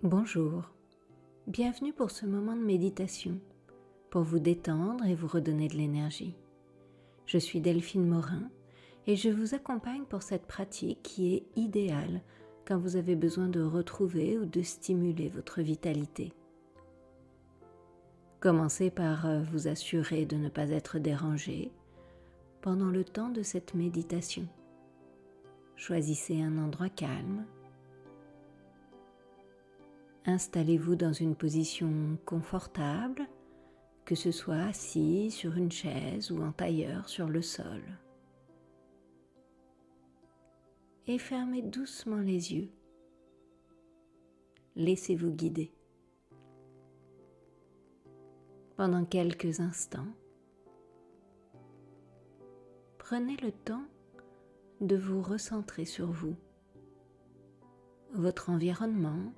Bonjour, bienvenue pour ce moment de méditation, pour vous détendre et vous redonner de l'énergie. Je suis Delphine Morin et je vous accompagne pour cette pratique qui est idéale quand vous avez besoin de retrouver ou de stimuler votre vitalité. Commencez par vous assurer de ne pas être dérangé pendant le temps de cette méditation. Choisissez un endroit calme. Installez-vous dans une position confortable, que ce soit assis sur une chaise ou en tailleur sur le sol. Et fermez doucement les yeux. Laissez-vous guider. Pendant quelques instants, prenez le temps de vous recentrer sur vous, votre environnement.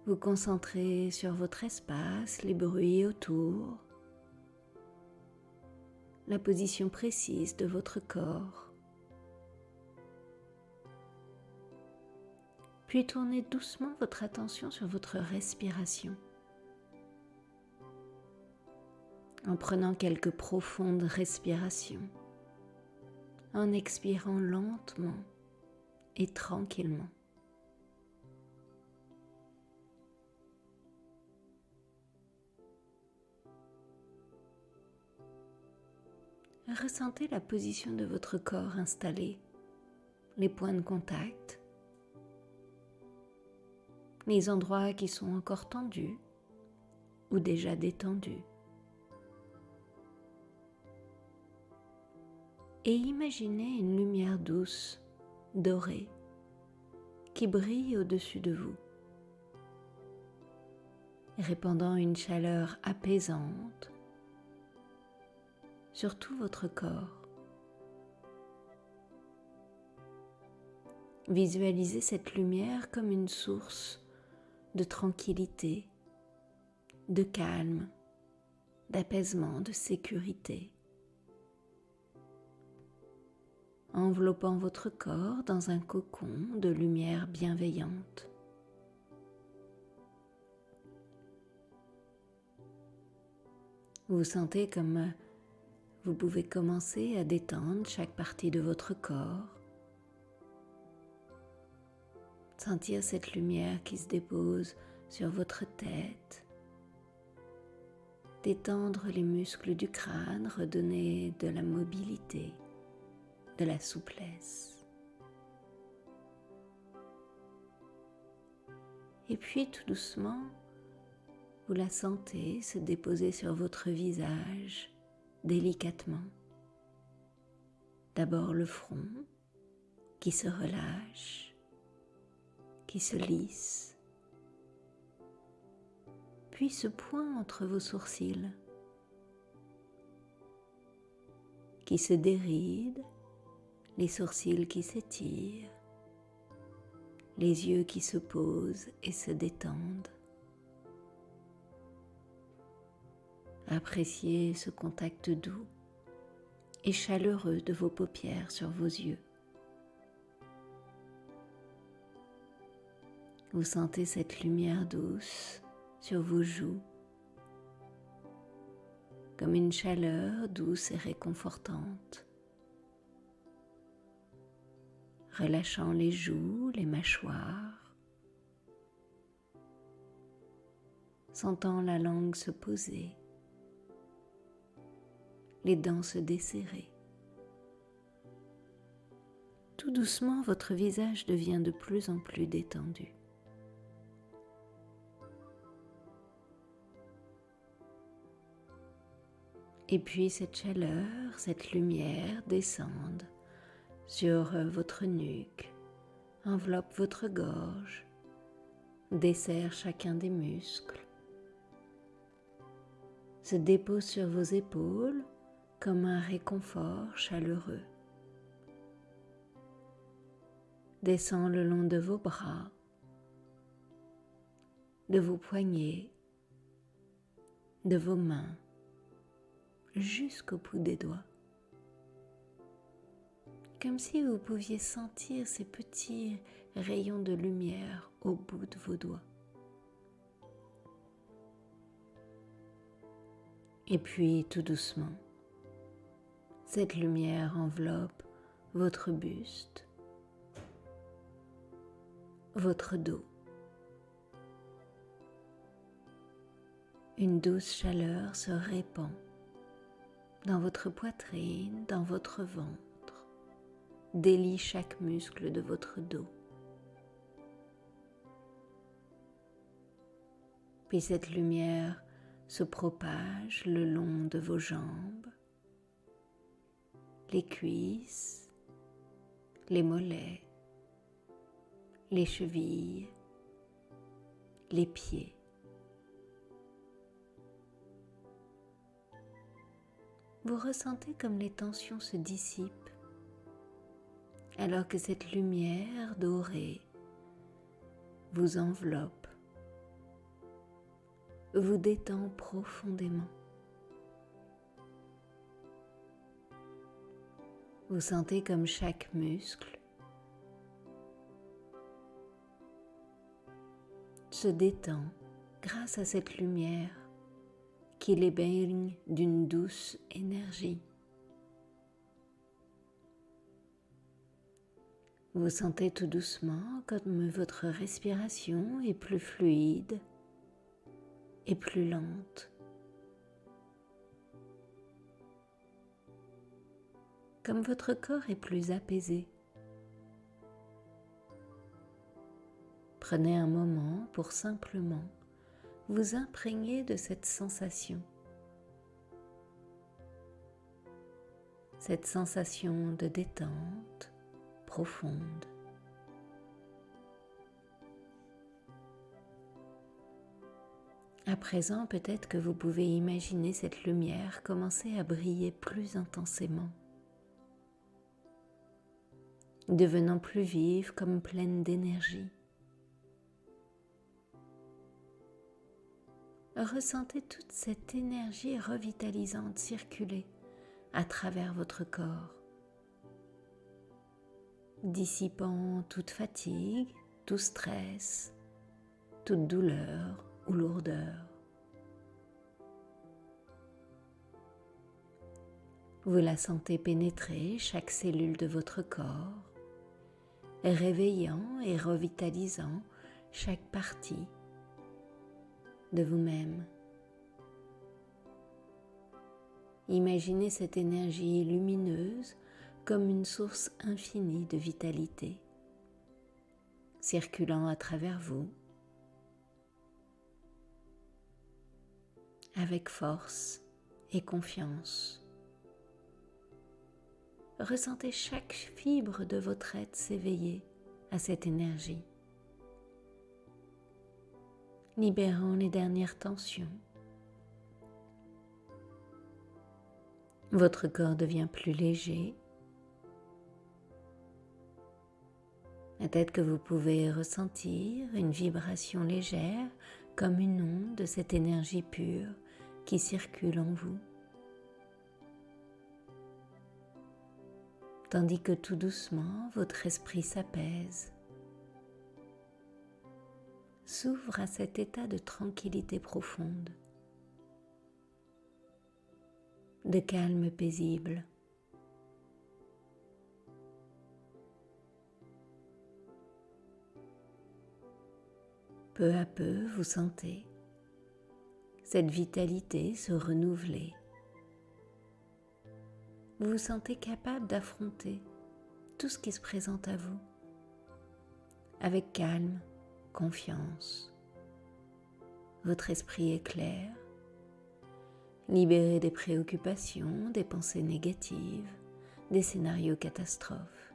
Vous concentrez sur votre espace, les bruits autour, la position précise de votre corps. Puis tournez doucement votre attention sur votre respiration. En prenant quelques profondes respirations, en expirant lentement et tranquillement. Ressentez la position de votre corps installé, les points de contact, les endroits qui sont encore tendus ou déjà détendus. Et imaginez une lumière douce, dorée, qui brille au-dessus de vous, répandant une chaleur apaisante sur tout votre corps. Visualisez cette lumière comme une source de tranquillité, de calme, d'apaisement, de sécurité, enveloppant votre corps dans un cocon de lumière bienveillante. Vous sentez comme vous pouvez commencer à détendre chaque partie de votre corps, sentir cette lumière qui se dépose sur votre tête, détendre les muscles du crâne, redonner de la mobilité, de la souplesse. Et puis tout doucement, vous la sentez se déposer sur votre visage délicatement. D'abord le front qui se relâche, qui se lisse, puis ce point entre vos sourcils qui se déride, les sourcils qui s'étirent, les yeux qui se posent et se détendent. Appréciez ce contact doux et chaleureux de vos paupières sur vos yeux. Vous sentez cette lumière douce sur vos joues, comme une chaleur douce et réconfortante, relâchant les joues, les mâchoires, sentant la langue se poser, les dents se desserrer. Tout doucement, votre visage devient de plus en plus détendu. Et puis cette chaleur, cette lumière descendent sur votre nuque, enveloppe votre gorge, desserre chacun des muscles, se dépose sur vos épaules comme un réconfort chaleureux. Descend le long de vos bras, de vos poignets, de vos mains, jusqu'au bout des doigts. comme si vous pouviez sentir ces petits rayons de lumière au bout de vos doigts. Et puis tout doucement, cette lumière enveloppe votre buste, votre dos. Une douce chaleur se répand dans votre poitrine, dans votre ventre, délie chaque muscle de votre dos. Puis cette lumière se propage le long de vos jambes, les cuisses, les mollets, les chevilles, les pieds. Vous ressentez comme les tensions se dissipent, alors que cette lumière dorée vous enveloppe, vous détend profondément. Vous sentez comme chaque muscle se détend grâce à cette lumière qui les baigne d'une douce énergie. Vous sentez tout doucement comme votre respiration est plus fluide et plus lente. Comme votre corps est plus apaisé. Prenez un moment pour simplement vous imprégner de cette sensation. Cette sensation de détente profonde. À présent, peut-être que vous pouvez imaginer cette lumière commencer à briller plus intensément, devenant plus vive comme pleine d'énergie. Ressentez toute cette énergie revitalisante circuler à travers votre corps, dissipant toute fatigue, tout stress, toute douleur ou lourdeur. Vous la sentez pénétrer chaque cellule de votre corps, réveillant et revitalisant chaque partie de vous-même. Imaginez cette énergie lumineuse comme une source infinie de vitalité, circulant à travers vous, avec force et confiance. Ressentez chaque fibre de votre être s'éveiller à cette énergie, libérant les dernières tensions. Votre corps devient plus léger. Peut-être que vous pouvez ressentir une vibration légère comme une onde de cette énergie pure qui circule en vous. Tandis que tout doucement, votre esprit s'apaise, s'ouvre à cet état de tranquillité profonde, de calme paisible. Peu à peu, vous sentez cette vitalité se renouveler. Vous vous sentez capable d'affronter tout ce qui se présente à vous avec calme, confiance. Votre esprit est clair, libéré des préoccupations, des pensées négatives, des scénarios catastrophes.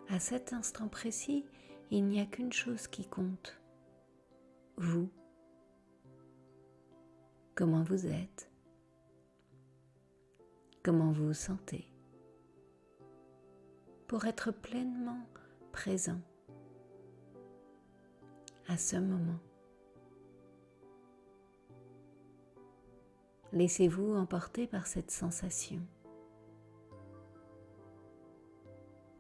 À cet instant précis, il n'y a qu'une chose qui compte, vous. Comment vous êtes, comment vous vous sentez, pour être pleinement présent à ce moment. Laissez-vous emporter par cette sensation.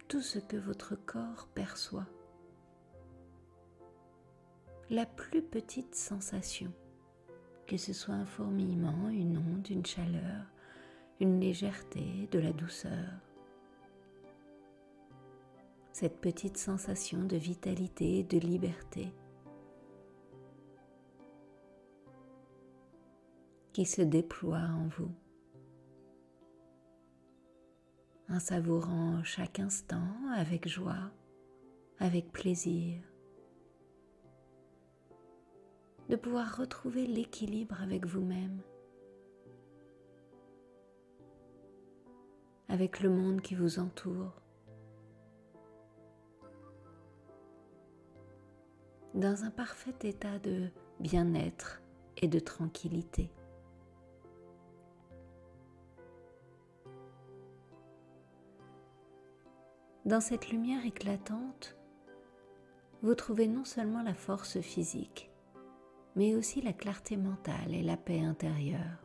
Tout ce que votre corps perçoit. La plus petite sensation, que ce soit un fourmillement, une onde, une chaleur, une légèreté, de la douceur. Cette petite sensation de vitalité et de liberté qui se déploie en vous, en savourant chaque instant avec joie, avec plaisir, de pouvoir retrouver l'équilibre avec vous-même, avec le monde qui vous entoure, dans un parfait état de bien-être et de tranquillité. Dans cette lumière éclatante, vous trouvez non seulement la force physique, mais aussi la clarté mentale et la paix intérieure.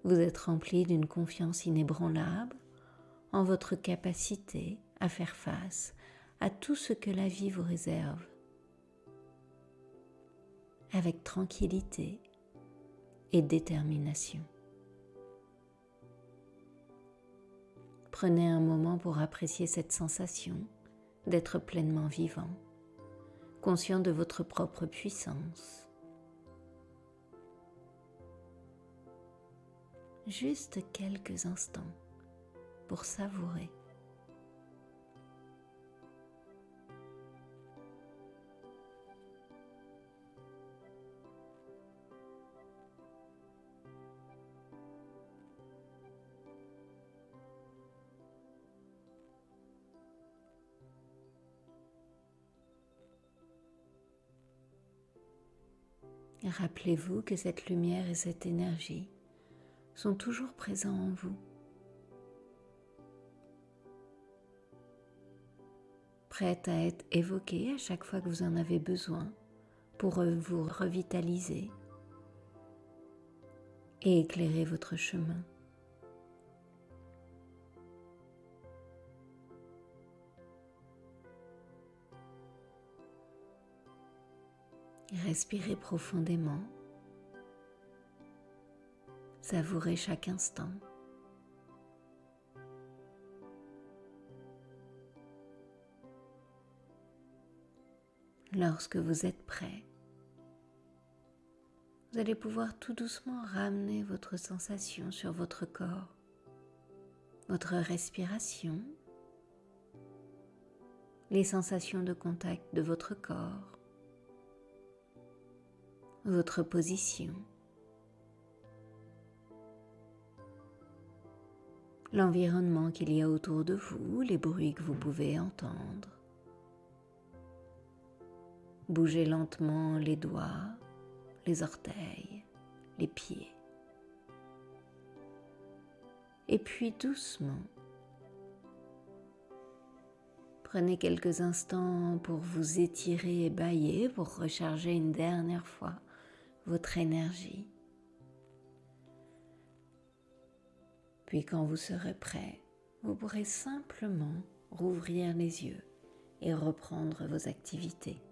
Vous êtes rempli d'une confiance inébranlable en votre capacité à faire face à tout ce que la vie vous réserve, avec tranquillité et détermination. Prenez un moment pour apprécier cette sensation d'être pleinement vivant, conscient de votre propre puissance. Juste quelques instants pour savourer. Rappelez-vous que cette lumière et cette énergie sont toujours présents en vous, prêtes à être évoquées à chaque fois que vous en avez besoin pour vous revitaliser et éclairer votre chemin. Respirez profondément, savourez chaque instant. Lorsque vous êtes prêt, vous allez pouvoir tout doucement ramener votre sensation sur votre corps, votre respiration, les sensations de contact de votre corps, votre position, l'environnement qu'il y a autour de vous, les bruits que vous pouvez entendre. Bougez lentement les doigts, les orteils, les pieds. Et puis doucement, prenez quelques instants pour vous étirer et bâiller, pour recharger une dernière fois votre énergie. Puis quand vous serez prêt, vous pourrez simplement rouvrir les yeux et reprendre vos activités.